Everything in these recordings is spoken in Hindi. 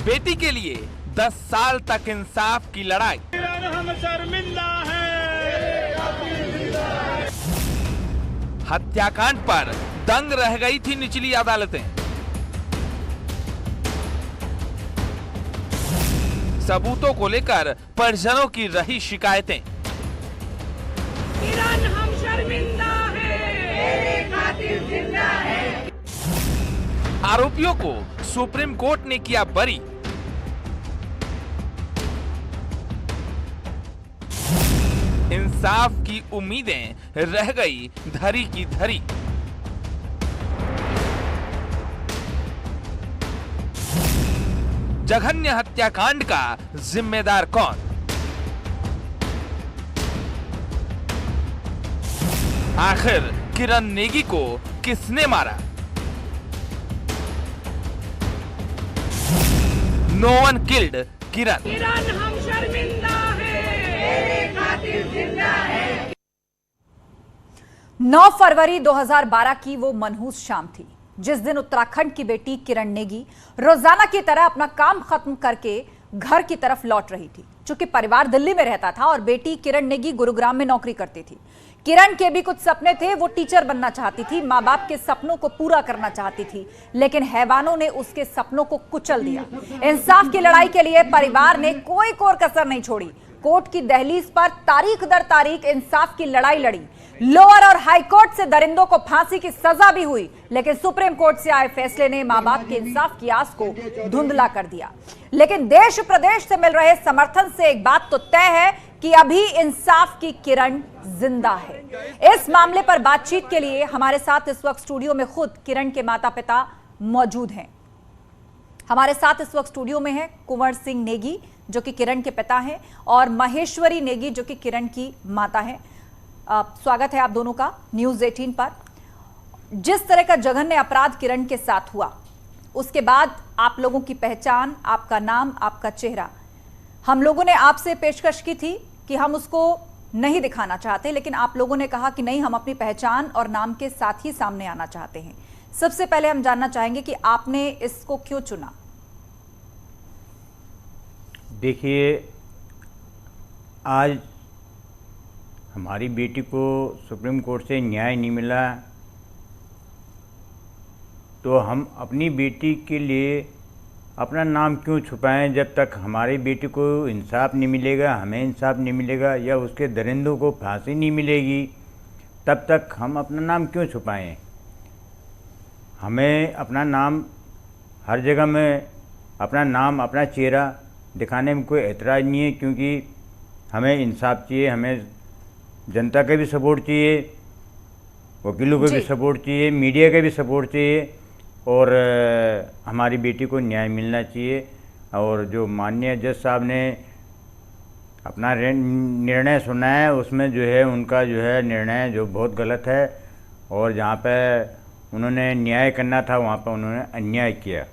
बेटी के लिए 10 साल तक इंसाफ की लड़ाई। हम शर्मिंदा हैं। हत्याकांड पर दंग रह गई थी निचली अदालतें। सबूतों को लेकर परिजनों की रही शिकायतें। किरण हम शर्मिंदा हैं, तेरे खातिर जिंदा हैं। आरोपियों को सुप्रीम कोर्ट ने किया बरी। इंसाफ की उम्मीदें रह गई धरी की धरी। जघन्य हत्याकांड का जिम्मेदार कौन? आखिर किरण नेगी को किसने मारा? नो वन किल्ड किरण। किरण हम शर्मिंदा हैं, तेरे खातिर जिंदा हैं। 9 फरवरी 2012 की वो मनहूस शाम थी जिस दिन उत्तराखंड की बेटी किरण नेगी रोजाना की तरह अपना काम खत्म करके घर की तरफ लौट रही थी। चूंकि परिवार दिल्ली में रहता था और बेटी किरण नेगी गुरुग्राम में नौकरी करती थी। किरण के भी कुछ सपने थे, वो टीचर बनना चाहती थी, माँ बाप के सपनों को पूरा करना चाहती थी, लेकिन हैवानों ने उसके सपनों को कुचल दिया। इंसाफ की लड़ाई के लिए परिवार ने कोई कोर कसर नहीं छोड़ी। कोर्ट की दहलीज पर तारीख दर तारीख इंसाफ की लड़ाई लड़ी। लोअर और हाई कोर्ट से दरिंदों को फांसी की सजा भी हुई, लेकिन सुप्रीम कोर्ट से आए फैसले ने मां बाप के इंसाफ की आस को धुंधला कर दिया। लेकिन देश प्रदेश से मिल रहे समर्थन से एक बात तो तय है कि अभी इंसाफ की किरण जिंदा है। इस मामले पर बातचीत के लिए हमारे साथ इस वक्त स्टूडियो में खुद किरण के माता पिता मौजूद हैं। हमारे साथ इस वक्त स्टूडियो में है कुंवर सिंह नेगी जो कि किरण के पिता हैं और महेश्वरी नेगी जो कि किरण की माता हैं। स्वागत है आप दोनों का न्यूज़ 18 पर। जिस तरह का जघन्य अपराध किरण के साथ हुआ उसके बाद आप लोगों की पहचान, आपका नाम, आपका चेहरा, हम लोगों ने आपसे पेशकश की थी कि हम उसको नहीं दिखाना चाहते, लेकिन आप लोगों ने कहा कि नहीं, हम अपनी पहचान और नाम के साथ ही सामने आना चाहते हैं। सबसे पहले हम जानना चाहेंगे कि आपने इसको क्यों चुना? देखिए, आज हमारी बेटी को सुप्रीम कोर्ट से न्याय नहीं मिला तो हम अपनी बेटी के लिए अपना नाम क्यों छुपाएं? जब तक हमारी बेटी को इंसाफ नहीं मिलेगा, हमें इंसाफ नहीं मिलेगा या उसके दरिंदों को फांसी नहीं मिलेगी, तब तक हम अपना नाम क्यों छुपाएं? हमें अपना नाम हर जगह में, अपना नाम, अपना चेहरा दिखाने में कोई एतराज़ नहीं है, क्योंकि हमें इंसाफ चाहिए, हमें जनता का भी सपोर्ट चाहिए, वकीलों का भी सपोर्ट चाहिए, मीडिया का भी सपोर्ट चाहिए और हमारी बेटी को न्याय मिलना चाहिए। और जो माननीय जज साहब ने अपना निर्णय सुना है उसमें जो है उनका जो है निर्णय जो बहुत गलत है और जहाँ पे उन्होंने न्याय करना था वहाँ पे उन्होंने अन्याय किया।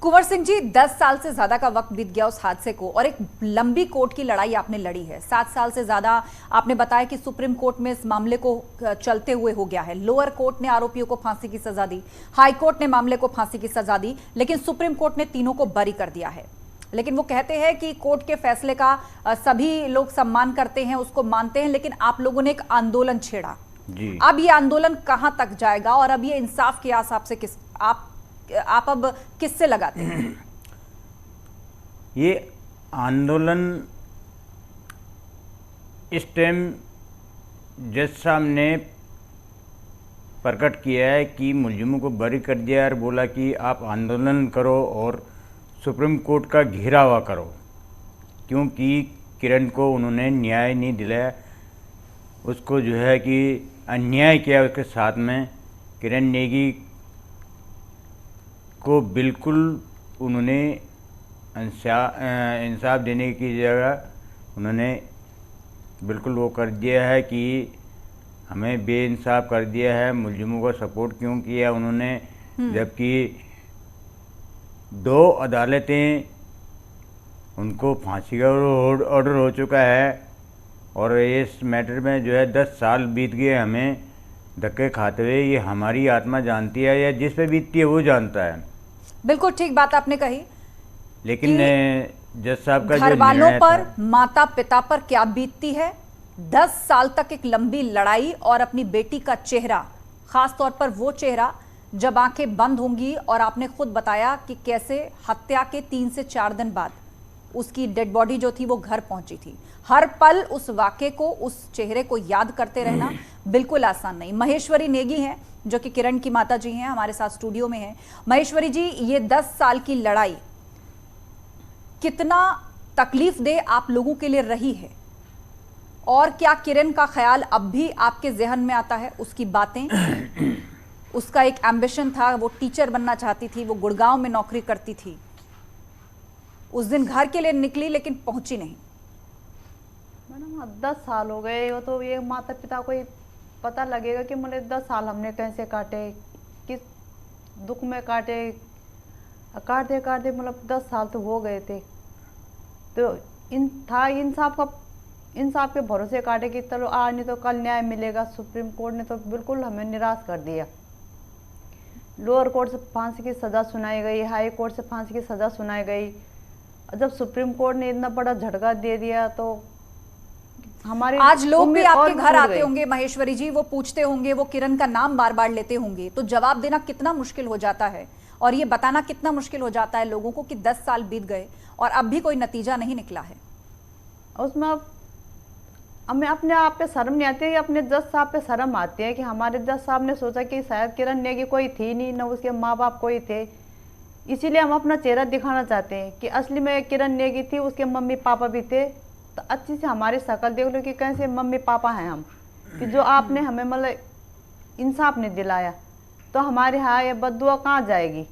कुंवर सिंह जी, 10 साल से ज्यादा का वक्त बीत गया उस हादसे को और एक लंबी कोर्ट की लड़ाई आपने लड़ी है। 7 साल से ज्यादा आपने बताया कि सुप्रीम कोर्ट में इस मामले को चलते हुए हो गया है। लोअर कोर्ट ने आरोपियों को फांसी की सजा दी, हाई कोर्ट ने मामले को फांसी की सजा दी, लेकिन सुप्रीम कोर्ट ने तीनों को बरी कर दिया है। लेकिन वो कहते हैं कि कोर्ट के फैसले का सभी लोग सम्मान करते हैं, उसको मानते हैं, लेकिन आप लोगों ने एक आंदोलन छेड़ा। अब ये आंदोलन कहां तक जाएगा और अब ये इंसाफ की आस आपसे किस आप अब किससे लगाते हैं? ये आंदोलन इस टाइम जज साहब ने प्रकट किया है कि मुलजिमों को बरी कर दिया और बोला कि आप आंदोलन करो और सुप्रीम कोर्ट का घेरावा करो, क्योंकि किरण को उन्होंने न्याय नहीं दिलाया, उसको जो है कि अन्याय किया उसके साथ में। किरण नेगी को बिल्कुल उन्होंने इंसाफ देने की जगह उन्होंने बिल्कुल वो कर दिया है कि हमें बेइंसाफ कर दिया है। मुलजिमों को सपोर्ट क्यों किया उन्होंने, जबकि 2 अदालतें उनको फांसी का ऑर्डर हो चुका है और इस मैटर में जो है 10 साल बीत गए हमें धक्के खाते हुए। ये हमारी आत्मा जानती है या जिस पे बीतती है वो जानता है। बिल्कुल ठीक बात आपने कही। लेकिन जज साहब का जो घर वालों निर्णय पर, था, माता पिता पर क्या बीतती है। 10 साल तक एक लंबी लड़ाई और अपनी बेटी का चेहरा, खास तौर पर वो चेहरा जब आंखें बंद होंगी। और आपने खुद बताया कि कैसे हत्या के 3 से 4 दिन बाद उसकी डेड बॉडी जो थी वो घर पहुंची थी। हर पल उस वाक़े को, उस चेहरे को याद करते रहना बिल्कुल आसान नहीं। महेश्वरी नेगी हैं जो कि किरण की माता जी हैं, हमारे साथ स्टूडियो में हैं। महेश्वरी जी, ये 10 साल की लड़ाई कितना तकलीफ दे आप लोगों के लिए रही है, और क्या किरण का ख्याल अब भी आपके जहन में आता है? उसकी बातें, उसका एक एम्बिशन था, वो टीचर बनना चाहती थी, वो गुड़गांव में नौकरी करती थी। उस दिन घर के लिए निकली लेकिन पहुंची नहीं। मैडम 10 साल हो गए, वो तो ये माता पिता को ही पता लगेगा कि मतलब 10 साल हमने कैसे काटे, किस दुख में काटे। काटते काटते मतलब 10 साल तो हो गए थे। तो इंसाफ के भरोसे काटे कि चलो आज नहीं तो कल न्याय मिलेगा। सुप्रीम कोर्ट ने तो बिल्कुल हमें निराश कर दिया। लोअर कोर्ट से फांसी की सज़ा सुनाई गई, हाई कोर्ट से फांसी की सज़ा सुनाई गई। जब सुप्रीम कोर्ट ने इतना बड़ा झटका दे दिया तो हमारे आज लोग भी आपके घर आते होंगे महेश्वरी जी, वो पूछते होंगे, वो किरण का नाम बार बार लेते होंगे, तो जवाब देना कितना मुश्किल हो जाता है और ये बताना कितना मुश्किल हो जाता है लोगों को कि 10 साल बीत गए और अब भी कोई नतीजा नहीं निकला है। उसमें हमें अपने आप पे शर्म नहीं आती है, अपने जज साहब पे शर्म आती है कि हमारे जज साहब ने सोचा कि शायद किरण नेगी कोई थी नहीं, न उसके माँ बाप कोई थे, इसीलिए हम अपना चेहरा दिखाना चाहते हैं कि असली में किरण नेगी थी, उसके मम्मी पापा भी थे। तो अच्छी से हमारी शक्ल देख लो कि कैसे मम्मी पापा हैं हम, कि जो आपने हमें मतलब इंसाफ नहीं दिलाया तो हमारे यहाँ ये बद्दुआ कहाँ जाएगी।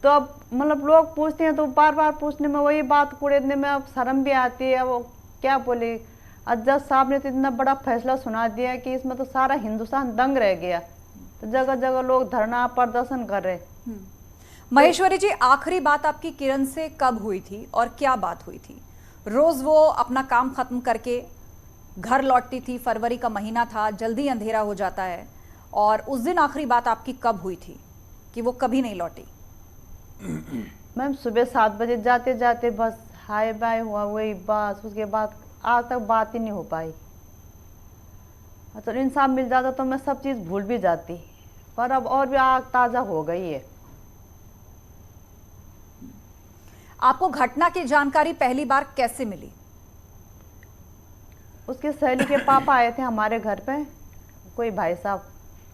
तो अब मतलब लोग पूछते हैं तो बार बार पूछने में, वही बात कुड़ेदने में अब शर्म भी आती है। वो क्या बोले, जज साहब ने तो इतना बड़ा फैसला सुना दिया कि इसमें तो सारा हिंदुस्तान दंग रह गया। तो जगह जगह लोग धरना प्रदर्शन कर रहे। महेश्वरी जी, आखिरी बात आपकी किरण से कब हुई थी और क्या बात हुई थी? रोज वो अपना काम खत्म करके घर लौटती थी, फरवरी का महीना था, जल्दी अंधेरा हो जाता है, और उस दिन आखिरी बात आपकी कब हुई थी कि वो कभी नहीं लौटी? मैम सुबह 7 बजे जाते जाते बस हाय बाय हुआ, वही बस। उसके बाद आज तक बात ही नहीं हो पाई। तो इंसाफ मिल जाता तो मैं सब चीज़ भूल भी जाती, पर अब और भी आग ताज़ा हो गई है। आपको घटना की जानकारी पहली बार कैसे मिली? उसके सहेली के पापा आए थे हमारे घर पे, कोई भाई साहब,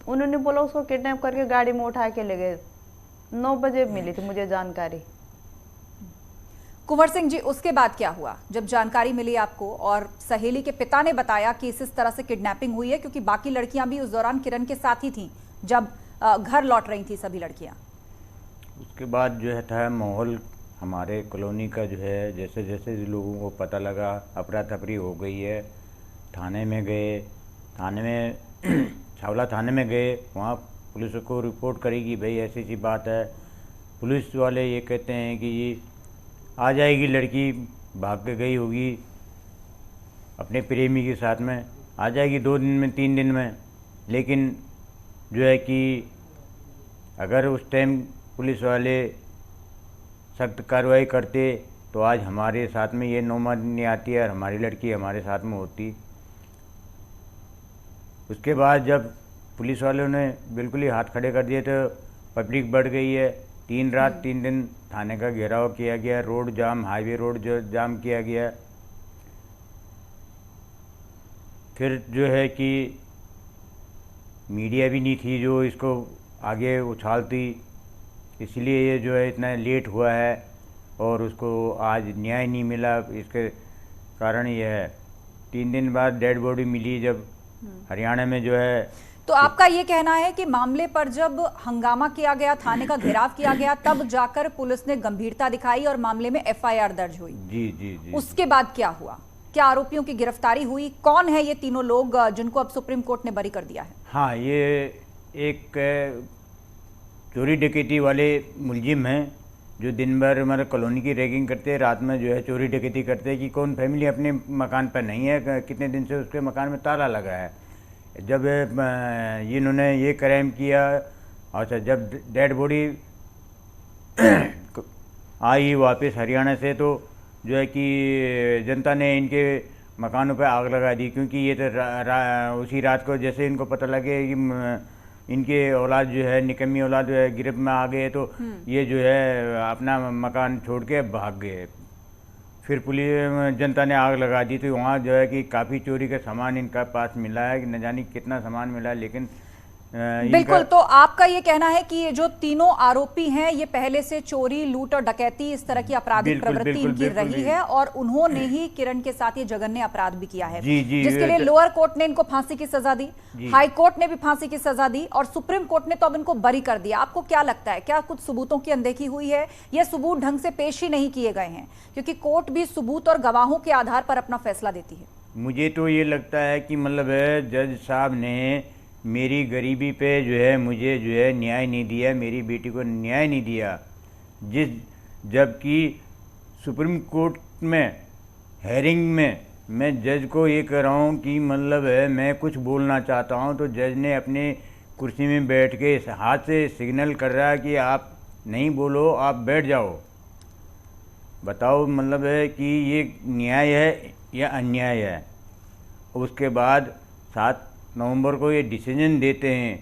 उन्होंने बोला उसको किडनैप करके गाड़ी में उठा के ले गए। 9 बजे मिली थी मुझे जानकारी। कुंवर सिंह जी, उसके बाद क्या हुआ जब जानकारी मिली आपको और सहेली के पिता ने बताया कि इस तरह से किडनैपिंग हुई है, क्योंकि बाकी लड़कियां भी उस दौरान किरण के साथ ही थीं जब घर लौट रही थी सभी लड़कियां? उसके बाद जो है था माहौल हमारे कॉलोनी का जो है, जैसे जैसे लोगों को पता लगा अफरा तफरी हो गई है। थाने में गए, थाने में छावला थाने में गए, वहाँ पुलिस को रिपोर्ट करेगी भाई ऐसी सी बात है। पुलिस वाले ये कहते हैं कि ये आ जाएगी लड़की, भाग के गई होगी अपने प्रेमी के साथ में, आ जाएगी 2 दिन में 3 दिन में। लेकिन जो है कि अगर उस टाइम पुलिस वाले सख्त कार्रवाई करते तो आज हमारे साथ में ये नौबत नहीं आती है और हमारी लड़की हमारे साथ में होती। उसके बाद जब पुलिस वालों ने बिल्कुल ही हाथ खड़े कर दिए तो पब्लिक बढ़ गई है। 3 रात 3 दिन थाने का घेराव किया गया, रोड जाम, हाईवे रोड जो जाम किया गया। फिर जो है कि मीडिया भी नहीं थी जो इसको आगे उछालती, इसलिए ये जो है इतना लेट हुआ है और उसको आज न्याय नहीं मिला। इसके कारण ये है 3 दिन बाद डेड बॉडी मिली जब हरियाणा में जो है। तो आपका ये कहना है कि मामले पर जब हंगामा किया गया, थाने का घेराव किया गया, तब जाकर पुलिस ने गंभीरता दिखाई और मामले में FIR दर्ज हुई? जी जी जी। उसके बाद क्या हुआ? क्या आरोपियों की गिरफ्तारी हुई? कौन है ये तीनों लोग जिनको अब सुप्रीम कोर्ट ने बरी कर दिया है? हाँ, ये एक चोरी डकैती वाले मुलजिम हैं जो दिन भर हमारे कॉलोनी की रैगिंग करते हैं, रात में जो है चोरी डकैती करते हैं कि कौन फैमिली अपने मकान पर नहीं है, कितने दिन से उसके मकान में ताला लगा है। जब इन्होंने ये क्राइम किया, अच्छा जब डेड बॉडी आई वापस हरियाणा से, तो जो है कि जनता ने इनके मकानों पे आग लगा दी, क्योंकि ये तो उसी रात को जैसे इनको पता लगे कि इनके औलाद जो है, निकम्मी औलाद गिरफ्त में आ गए, तो ये जो है अपना मकान छोड़ के भाग गए। फिर पुलिस जनता ने आग लगा दी, तो वहाँ जो है कि काफ़ी चोरी का सामान इनका पास मिला है, न जाने कितना सामान मिला है, लेकिन बिल्कुल। तो आपका ये कहना है कि ये जो तीनों आरोपी हैं, ये पहले से चोरी, लूट और डकैती, इस तरह की आपराधिक प्रवृत्ति इनकी रही है, और उन्होंने ही किरण के साथ ये जघन्य अपराध भी किया है, जिसके लिए लोअर कोर्ट ने इनको फांसी की सजा दी, हाई कोर्ट ने भी फांसी की सजा दी, और सुप्रीम कोर्ट ने तो अब इनको बरी कर दिया। आपको क्या लगता है, क्या कुछ सबूतों की अनदेखी हुई है, या सबूत ढंग से पेश ही नहीं किए गए हैं? क्योंकि कोर्ट भी सबूत और गवाहों के आधार पर अपना फैसला देती है। मुझे तो ये लगता है कि मतलब जज साहब ने मेरी गरीबी पे जो है मुझे जो है न्याय नहीं दिया, मेरी बेटी को न्याय नहीं दिया, जबकि सुप्रीम कोर्ट में हेयरिंग में मैं जज को ये कह रहा हूँ कि मतलब मैं कुछ बोलना चाहता हूँ, तो जज ने अपने कुर्सी में बैठ के हाथ से सिग्नल कर रहा है कि आप नहीं बोलो, आप बैठ जाओ। बताओ मतलब है कि ये न्याय है या अन्याय है। उसके बाद 7 नवंबर को ये डिसीजन देते हैं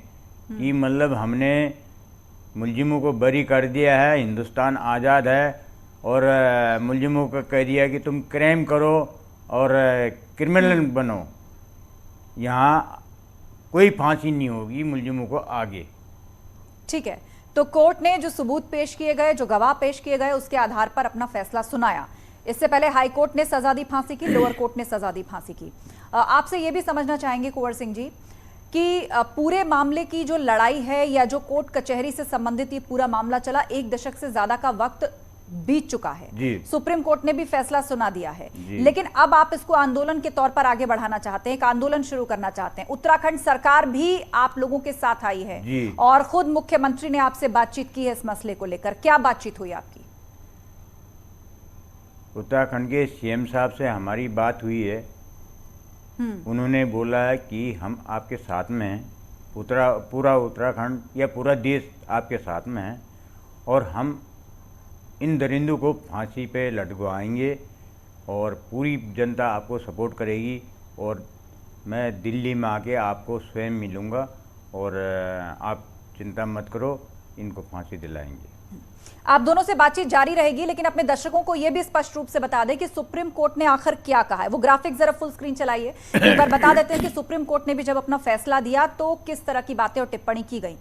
कि मतलब हमने मुलजिमों को बरी कर दिया है, हिंदुस्तान आज़ाद है, और मुलजिमों को कह दिया कि तुम क्राइम करो और क्रिमिनल बनो, यहाँ कोई फांसी नहीं होगी मुलजिमों को आगे। ठीक है, तो कोर्ट ने जो सबूत पेश किए गए, जो गवाह पेश किए गए, उसके आधार पर अपना फैसला सुनाया। इससे पहले हाई कोर्ट ने सजा दी फांसी की, लोअर कोर्ट ने सजा दी फांसी की। आपसे ये भी समझना चाहेंगे कुंवर सिंह जी कि पूरे मामले की जो लड़ाई है, या जो कोर्ट कचहरी से संबंधित ये पूरा मामला चला, 1 दशक से ज्यादा का वक्त बीत चुका है। सुप्रीम कोर्ट ने भी फैसला सुना दिया है, लेकिन अब आप इसको आंदोलन के तौर पर आगे बढ़ाना चाहते हैं, एक आंदोलन शुरू करना चाहते हैं। उत्तराखंड सरकार भी आप लोगों के साथ आई है, और खुद मुख्यमंत्री ने आपसे बातचीत की है इस मसले को लेकर। क्या बातचीत हुई आपकी? उत्तराखंड के सीएम साहब से हमारी बात हुई है। उन्होंने बोला है कि हम आपके साथ में हैं, पूरा उत्तराखंड या पूरा देश आपके साथ में है, और हम इन दरिंदों को फांसी पे लटकवाएंगे, और पूरी जनता आपको सपोर्ट करेगी, और मैं दिल्ली में आके आपको स्वयं मिलूँगा, और आप चिंता मत करो, इनको फांसी दिलाएंगे। आप दोनों से बातचीत जारी रहेगी, लेकिन अपने दर्शकों को यह भी स्पष्ट रूप से बता दें कि सुप्रीम कोर्ट ने आखिर क्या कहा है। वो ग्राफिक जरा फुल स्क्रीन चलाइए, एक बार बता देते हैं कि सुप्रीम कोर्ट ने भी जब अपना फैसला दिया तो किस तरह की बातें और टिप्पणी की गई।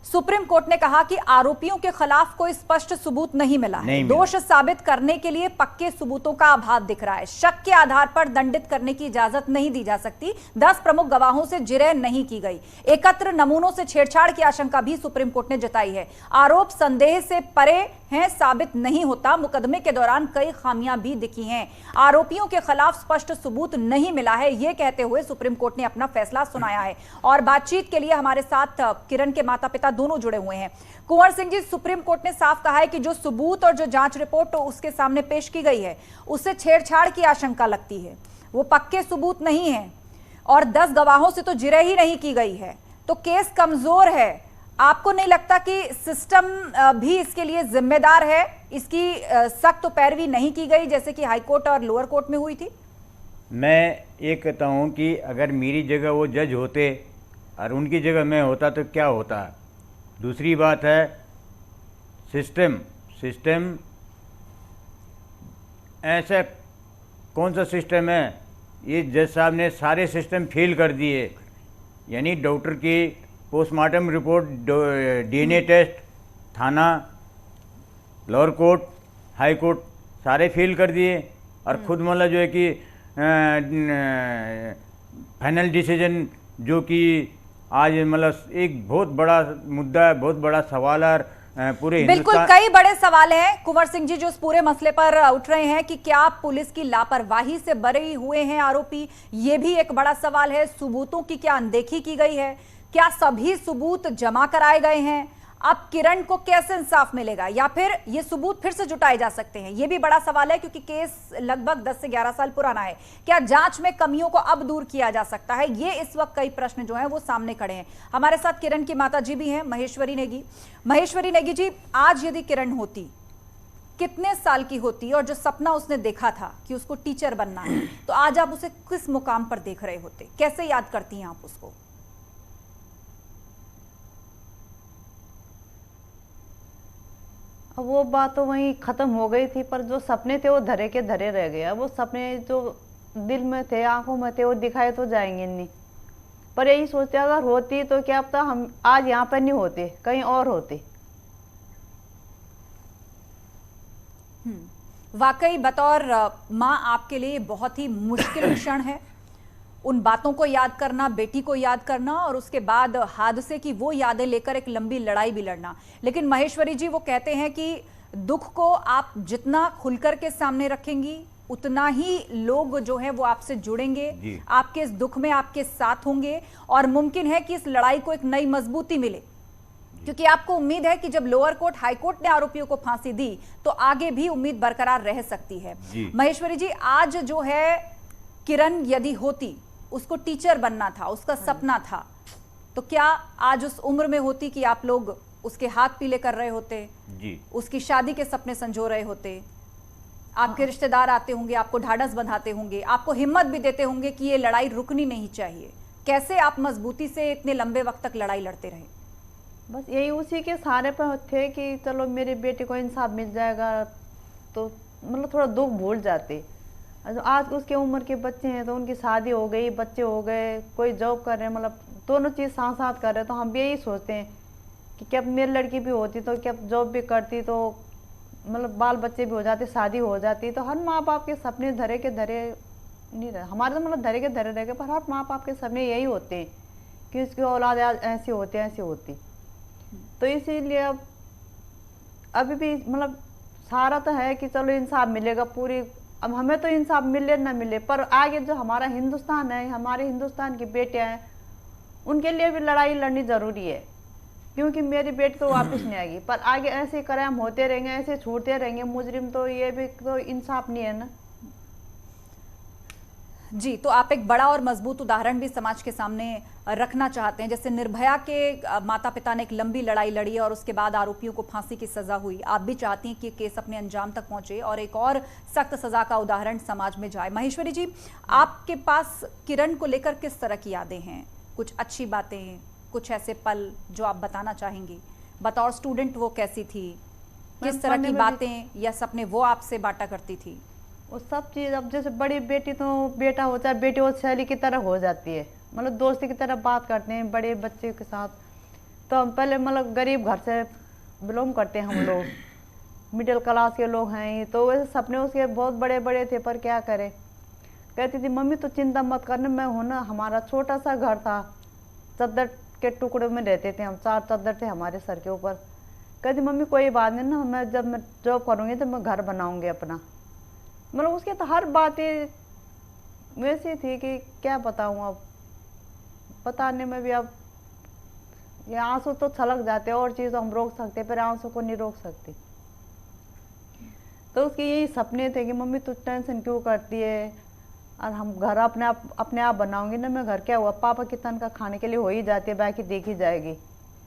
सुप्रीम कोर्ट ने कहा कि आरोपियों के खिलाफ कोई स्पष्ट सबूत नहीं मिला है, दोष साबित करने के लिए पक्के सबूतों का अभाव दिख रहा है, शक के आधार पर दंडित करने की इजाजत नहीं दी जा सकती, 10 प्रमुख गवाहों से जिरह नहीं की गई, एकत्र नमूनों से छेड़छाड़ की आशंका भी सुप्रीम कोर्ट ने जताई है, आरोप संदेह से परे हैं, साबित नहीं होता, मुकदमे के दौरान कई खामियां भी दिखी हैं, आरोपियों के खिलाफ स्पष्ट सबूत नहीं मिला है, यह कहते हुए सुप्रीम कोर्ट ने अपना फैसला सुनाया है। और बातचीत के लिए हमारे साथ किरण के माता पिता दोनों जुड़े हुए हैं। कुंवर सिंह जी, सुप्रीम कोर्ट ने साफ कहा है कि जो सबूत और जो जांच रिपोर्ट उसके सामने पेश की गई है उससे छेड़छाड़ की आशंका लगती है, वो पक्के सबूत नहीं है, और 10 गवाहों से तो जिरह ही नहीं की गई है, तो केस कमजोर है। आपको नहीं लगता कि सिस्टम भी इसके लिए जिम्मेदार है, इसकी सख्त पैरवी नहीं की गई जैसे कि हाईकोर्ट और लोअर कोर्ट में हुई थी? मैं ये कहता हूँ कि अगर मेरी जगह वो जज होते और उनकी जगह मैं होता तो क्या होता। दूसरी बात है सिस्टम ऐसा कौन सा सिस्टम है, ये जज साहब ने सारे सिस्टम फेल कर दिए, यानी डॉक्टर की पोस्टमार्टम रिपोर्ट, डीएनए टेस्ट, थाना, लोअर कोर्ट, हाई कोर्ट सारे फेल कर दिए, और खुद मतलब जो है कि फाइनल डिसीजन जो कि आज मतलब एक बहुत बड़ा मुद्दा है, बहुत बड़ा सवाल है पूरे बिल्कुल कई बड़े सवाल हैं कुंवर सिंह जी जो इस पूरे मसले पर उठ रहे हैं कि क्या पुलिस की लापरवाही से बरी हुए हैं आरोपी, ये भी एक बड़ा सवाल है। सबूतों की क्या अनदेखी की गई है, क्या सभी सबूत जमा कराए गए हैं, अब किरण को कैसे इंसाफ मिलेगा, या फिर ये सबूत फिर से जुटाए जा सकते हैं, ये भी बड़ा सवाल है क्योंकि केस लगभग 10 से 11 साल पुराना है। क्या जांच में कमियों को अब दूर किया जा सकता है, ये इस वक्त कई प्रश्न जो हैं वो सामने खड़े हैं। हमारे साथ किरण की माता जी भी हैं, महेश्वरी नेगी। महेश्वरी नेगी जी, आज यदि किरण होती कितने साल की होती और जो सपना उसने देखा था कि उसको टीचर बनना है, तो आज आप उसे किस मुकाम पर देख रहे होते? कैसे याद करती हैं आप उसको? अब वो बात तो वहीं खत्म हो गई थी, पर जो सपने थे वो धरे के धरे रह गए। वो सपने जो दिल में थे, आंखों में थे, वो दिखाए तो जाएंगे नहीं। पर यही सोचते अगर होती तो क्या पता हम आज यहाँ पर नहीं होते, कहीं और होते। वाकई बतौर माँ आपके लिए बहुत ही मुश्किल क्षण है उन बातों को याद करना, बेटी को याद करना और उसके बाद हादसे की वो यादें लेकर एक लंबी लड़ाई भी लड़ना। लेकिन महेश्वरी जी वो कहते हैं कि दुख को आप जितना खुलकर के सामने रखेंगी उतना ही लोग जो है वो आपसे जुड़ेंगे, आपके इस दुख में आपके साथ होंगे और मुमकिन है कि इस लड़ाई को एक नई मजबूती मिले, क्योंकि आपको उम्मीद है कि जब लोअर कोर्ट हाई कोर्ट ने आरोपियों को फांसी दी तो आगे भी उम्मीद बरकरार रह सकती है। महेश्वरी जी, आज जो है किरण यदि होती, उसको टीचर बनना था, उसका सपना था, तो क्या आज उस उम्र में होती कि आप लोग उसके हाथ पीले कर रहे होते जी, उसकी शादी के सपने संजो रहे होते, आपके रिश्तेदार आते होंगे, आपको ढाढ़स बंधाते होंगे, आपको हिम्मत भी देते होंगे कि ये लड़ाई रुकनी नहीं चाहिए। कैसे आप मजबूती से इतने लंबे वक्त तक लड़ाई लड़ते रहे? बस यही उसी के सहारे पर थे कि चलो मेरे बेटे को इंसाफ मिल जाएगा, तो मतलब थोड़ा दुख भूल जाते। आज उसके उम्र के बच्चे हैं तो उनकी शादी हो गई, बच्चे हो गए, कोई जॉब कर रहे हैं, मतलब दोनों चीज़ साथ साथ कर रहे हैं। तो हम भी यही सोचते हैं कि क्या मेरी लड़की भी होती तो क्या जॉब भी करती तो मतलब बाल बच्चे भी हो जाते, शादी हो जाती। तो हर माँ बाप के सपने धरे के धरे नहीं रहे, हमारे तो मतलब धरे के धरे रह गए, पर हर माँ बाप के सपने यही होते हैं कि उसकी औलाद ऐसी होती ऐसी होती। तो इसीलिए अब अभी भी मतलब सारा तो है कि चलो इंसाफ मिलेगा पूरी। अब हमें तो इंसाफ मिले ना मिले, पर आगे जो हमारा हिंदुस्तान है, हमारे हिंदुस्तान की बेटियां हैं, उनके लिए भी लड़ाई लड़नी जरूरी है, क्योंकि मेरी बेटी तो वापस नहीं आएगी। पर आगे ऐसे क्राइम होते रहेंगे, ऐसे छूटते रहेंगे मुजरिम, तो ये भी तो इंसाफ नहीं है ना जी। तो आप एक बड़ा और मजबूत उदाहरण भी समाज के सामने रखना चाहते हैं। जैसे निर्भया के माता पिता ने एक लंबी लड़ाई लड़ी और उसके बाद आरोपियों को फांसी की सजा हुई, आप भी चाहती हैं कि केस अपने अंजाम तक पहुंचे और एक और सख्त सजा का उदाहरण समाज में जाए। महेश्वरी जी, आपके पास किरण को लेकर किस तरह की यादें हैं? कुछ अच्छी बातें, कुछ ऐसे पल जो आप बताना चाहेंगी? बतौर स्टूडेंट वो कैसी थी, किस तरह की बातें या सपने वो आपसे बांटा करती थी? वो सब चीज़, अब जैसे बड़ी बेटी तो बेटा होता है, बेटी वो सहेली की तरह हो जाती है, मतलब दोस्ती की तरह बात करते हैं बड़े बच्चे के साथ। तो हम पहले मतलब गरीब घर से बिलोंग करते हैं, हम लोग मिडिल क्लास के लोग हैं, तो वैसे सपने उसके बहुत बड़े बड़े थे, पर क्या करें। कहती थी मम्मी तो चिंता मत करना, मैं हूँ ना। हमारा छोटा सा घर था, चद्दर के टुकड़े में रहते थे हम, 4 चद्दर थे हमारे सर के ऊपर। कहती मम्मी कोई बात नहीं ना, मैं जब मैं जॉब करूँगी तो मैं घर बनाऊँगी अपना। मतलब उसके तो हर बातें वैसी थी कि क्या बताऊँ, अब बताने में भी अब ये आंसू तो छलक जाते, और चीज़ हम रोक सकते पर आंसू को नहीं रोक सकते। तो उसके यही सपने थे कि मम्मी तू टेंशन क्यों करती है, और हम घर अपने आप बनाऊंगी ना मैं घर, क्या हुआ पापा की तनख्वाह खाने के लिए हो ही जाती है, बाकी देखी जाएगी।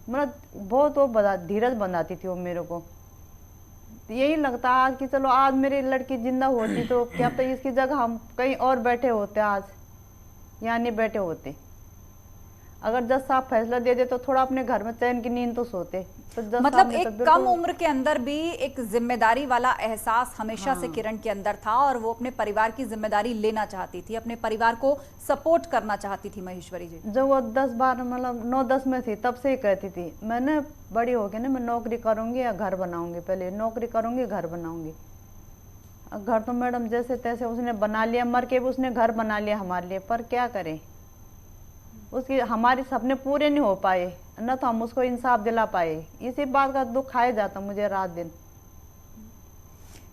मतलब बहुत वो धीरज बनाती थी वो मेरे को। यही लगता आज कि चलो आज मेरी लड़की जिंदा होती तो क्या पता इसकी जगह हम कहीं और बैठे होते, आज यहाँ नहीं बैठे होते। अगर जज साहब फैसला दे दे तो थोड़ा अपने घर में चैन की नींद तो सोते। तो मतलब एक कम उम्र के अंदर भी एक जिम्मेदारी वाला एहसास हमेशा से किरण के अंदर था और वो अपने परिवार की जिम्मेदारी लेना चाहती थी, अपने परिवार को सपोर्ट करना चाहती थी। महेश्वरी जी, जब वो 10-12 मतलब 9-10 में थी तब से ही कहती थी मैंने बड़ी हो गई ना, मैं नौकरी करूंगी या घर बनाऊंगी, पहले नौकरी करूंगी घर बनाऊंगी। घर तो मैडम जैसे तैसे उसने बना लिया, मर के भी उसने घर बना लिया हमारे लिए, पर क्या करें उसकी हमारे सपने पूरे नहीं हो पाए न, तो हम उसको इंसाफ दिला पाए। इसी बात का दुख खाया जाता मुझे रात दिन।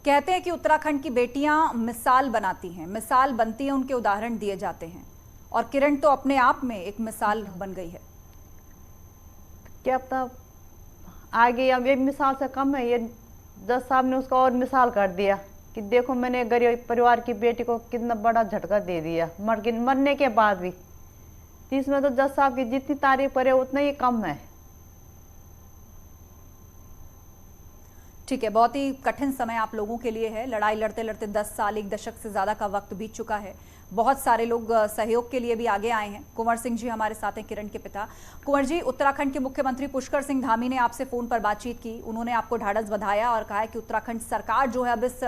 कहते हैं कि उत्तराखंड की बेटियां मिसाल बनाती हैं, मिसाल बनती हैं, उनके उदाहरण दिए जाते हैं और किरण तो अपने आप में एक मिसाल बन गई है। क्या पता आगे अब एक मिसाल से कम है, ये जज साहब ने उसका और मिसाल कर दिया कि देखो मैंने गरीब परिवार की बेटी को कितना बड़ा झटका दे दिया मरने के बाद भी। इसमें तो जज साहब की जितनी तारीफ करे उतना ही कम है। ठीक है, बहुत ही कठिन समय आप लोगों के लिए है। लड़ाई लड़ते लड़ते 10 साल, 1 दशक से ज्यादा का वक्त बीत चुका है। बहुत सारे लोग सहयोग के लिए भी आगे आए हैं। कुंवर सिंह जी हमारे साथ हैं, किरण के पिता। कुंवर जी, उत्तराखंड के मुख्यमंत्री पुष्कर सिंह धामी ने आपसे फोन पर बातचीत की। उन्होंने आपको ढाढ़स बंधाया और कहा है कि उत्तराखंड सरकार जो है अब इस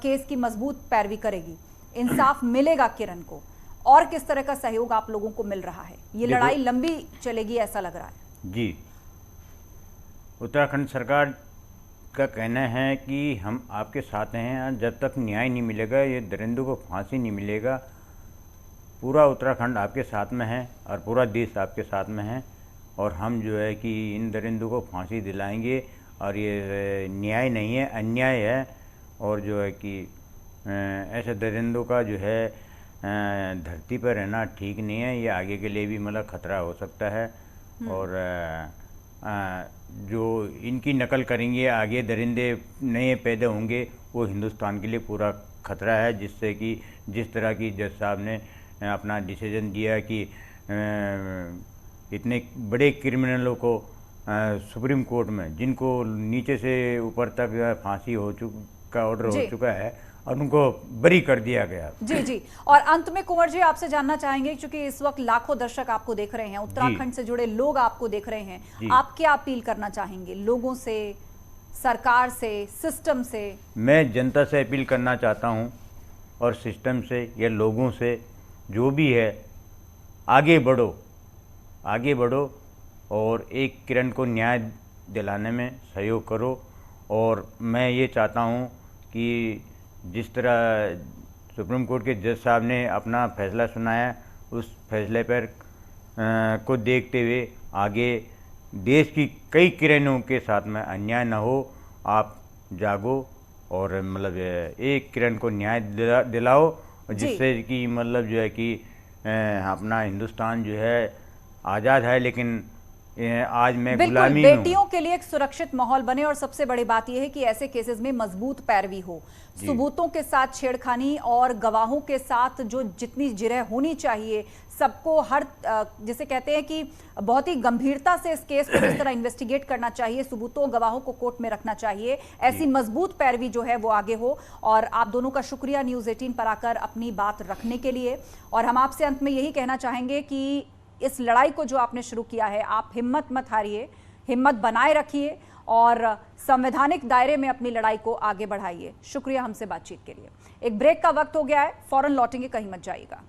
केस की मजबूत पैरवी करेगी, इंसाफ मिलेगा किरण को। और किस तरह का सहयोग आप लोगों को मिल रहा है? ये लड़ाई लंबी चलेगी ऐसा लग रहा है। जी, उत्तराखंड सरकार का कहना है कि हम आपके साथ हैं। जब तक न्याय नहीं मिलेगा, ये दरिंदों को फांसी नहीं मिलेगा, पूरा उत्तराखंड आपके साथ में है और पूरा देश आपके साथ में है। और हम जो है कि इन दरिंदों को फांसी दिलाएंगे। और ये न्याय नहीं है, अन्याय है। और जो है कि ऐसे दरिंदों का जो है धरती पर रहना ठीक नहीं है। ये आगे के लिए भी मतलब खतरा हो सकता है। और जो इनकी नकल करेंगे, आगे दरिंदे नए पैदा होंगे, वो हिंदुस्तान के लिए पूरा खतरा है। जिससे कि जिस तरह की जज साहब ने अपना डिसीजन दिया कि इतने बड़े क्रिमिनलों को सुप्रीम कोर्ट में, जिनको नीचे से ऊपर तक फांसी हो चुका ऑर्डर हो चुका है, और उनको बरी कर दिया गया। जी जी। और अंत में कुंवर जी आपसे जानना चाहेंगे, क्योंकि इस वक्त लाखों दर्शक आपको देख रहे हैं, उत्तराखंड से जुड़े लोग आपको देख रहे हैं, आप क्या अपील करना चाहेंगे लोगों से, सरकार से, सिस्टम से? मैं जनता से अपील करना चाहता हूं, और सिस्टम से या लोगों से, जो भी है, आगे बढ़ो, आगे बढ़ो और एक किरण को न्याय दिलाने में सहयोग करो। और मैं ये चाहता हूं कि जिस तरह सुप्रीम कोर्ट के जज साहब ने अपना फैसला सुनाया, उस फैसले पर को देखते हुए आगे देश की कई किरणों के साथ में अन्याय न हो। आप जागो और मतलब एक किरण को न्याय दिलाओ, जिससे कि मतलब जो है कि अपना हिंदुस्तान जो है आज़ाद है, लेकिन आज मैं गुलामी हूं। बेटियों के लिए एक सुरक्षित माहौल बने। और सबसे बड़ी बात यह है कि ऐसे केसेस में मजबूत पैरवी हो, सबूतों के साथ छेड़खानी और गवाहों के साथ जो जितनी जिरह होनी चाहिए, सबको हर जिसे कहते हैं कि बहुत ही गंभीरता से इस केस को जिस तरह इन्वेस्टिगेट करना चाहिए, सबूतों गवाहों को कोर्ट में रखना चाहिए, ऐसी मजबूत पैरवी जो है वो आगे हो। और आप दोनों का शुक्रिया न्यूज़ 18 पर आकर अपनी बात रखने के लिए। और हम आपसे अंत में यही कहना चाहेंगे कि इस लड़ाई को जो आपने शुरू किया है, आप हिम्मत मत हारिए, हिम्मत बनाए रखिए और संवैधानिक दायरे में अपनी लड़ाई को आगे बढ़ाइए। शुक्रिया हमसे बातचीत के लिए। एक ब्रेक का वक्त हो गया है, फौरन लौटेंगे, कहीं मत जाइएगा।